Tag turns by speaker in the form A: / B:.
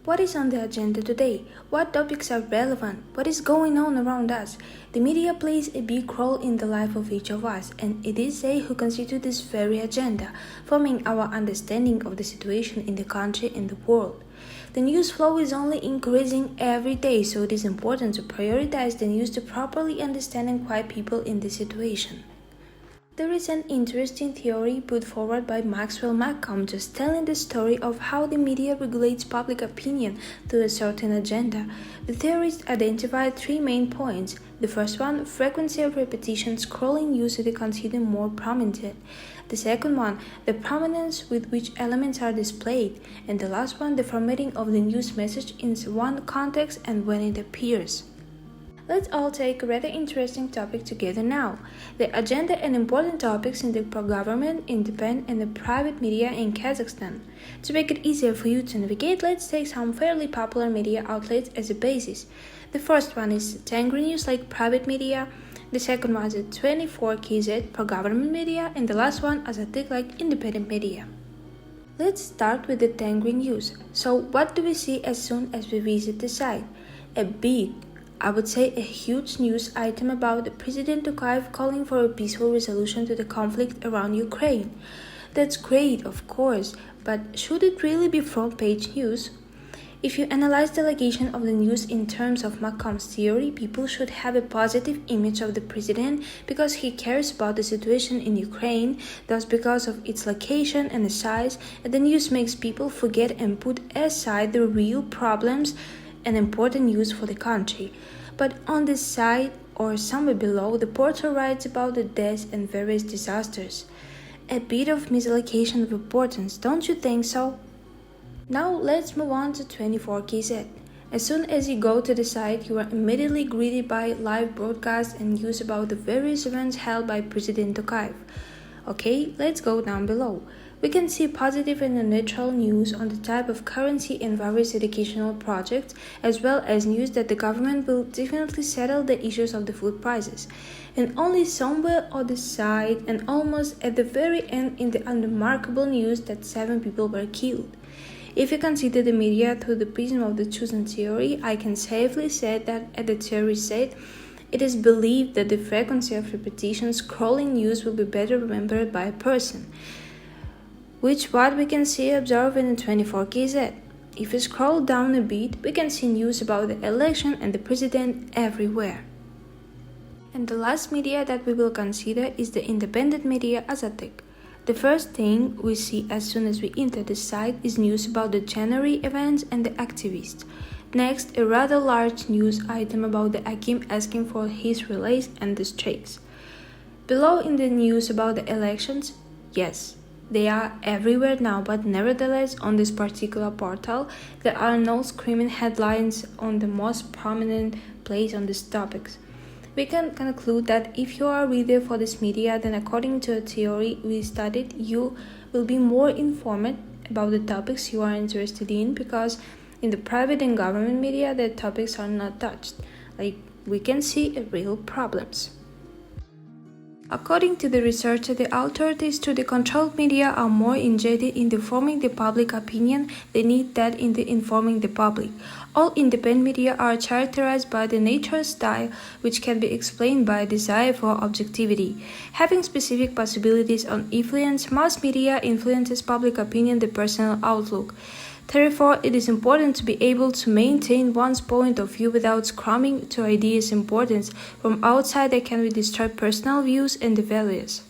A: What is on the agenda today? What topics are relevant? What is going on around us? The media plays a big role in the life of each of us, and it is they who constitute this very agenda, forming our understanding of the situation in the country and the world. The news flow is only increasing every day, so it is important to prioritize the news to properly understand and guide people in this situation. There is an interesting theory put forward by Maxwell McComb just telling the story of how the media regulates public opinion to a certain agenda. The theorist identified three main points. The first one, frequency of repetition scrolling news is considered more prominent. The second one, the prominence with which elements are displayed. And the last one, the formatting of the news message in one context and when it appears. Let's all take a rather interesting topic together now. The agenda and important topics in the pro-government, independent and the private media in Kazakhstan. To make it easier for you to navigate, let's take some fairly popular media outlets as a basis. The first one is Tengri News like private media, the second one is 24KZ pro-government media, and the last one Aziza like independent media. Let's start with the Tengri News. So what do we see as soon as we visit the site? I would say a huge news item about the President Tokayev calling for a peaceful resolution to the conflict around Ukraine. That's great, of course, but should it really be front-page news? If you analyze the allegation of the news in terms of McComb's theory, people should have a positive image of the president because he cares about the situation in Ukraine, thus because of its location and the size, and the news makes people forget and put aside the real problems and important news for the country. But on this side or somewhere below, the portal writes about the deaths and various disasters. A bit of misallocation of importance, don't you think so? Now let's move on to 24KZ. As soon as you go to the site, you are immediately greeted by live broadcasts and news about the various events held by President Tokayev. Okay, let's go down below. We can see positive and neutral news on the type of currency and various educational projects, as well as news that the government will definitely settle the issues of the food prices. And only somewhere on the side and almost at the very end in the unremarkable news that 7 people were killed. If you consider the media through the prism of the chosen theory, I can safely say that as the theory said, it is believed that the frequency of repetition scrolling news will be better remembered by a person, which what we can see observe in the 24KZ. If we scroll down a bit, we can see news about the election and the president everywhere. And the last media that we will consider is the independent media Aziza. The first thing we see as soon as we enter the site is news about the January events and the activists. Next, a rather large news item about the Akim asking for his release and the strikes. Below in the news about the elections, yes, they are everywhere now, but nevertheless on this particular portal, there are no screaming headlines on the most prominent place on these topics. We can conclude that if you are a reader for this media, then according to a theory we studied, you will be more informed about the topics you are interested in, because in the private and government media, the topics are not touched. Like, we can see real problems. According to the researcher, the authorities to the controlled media are more engaged in forming the public opinion they need that in the informing the public. All independent media are characterized by the natural style, which can be explained by a desire for objectivity. Having specific possibilities on influence, mass media influences public opinion, the personal outlook. Therefore, it is important to be able to maintain one's point of view without succumbing to ideas' importance from outside that can destroy personal views and the values.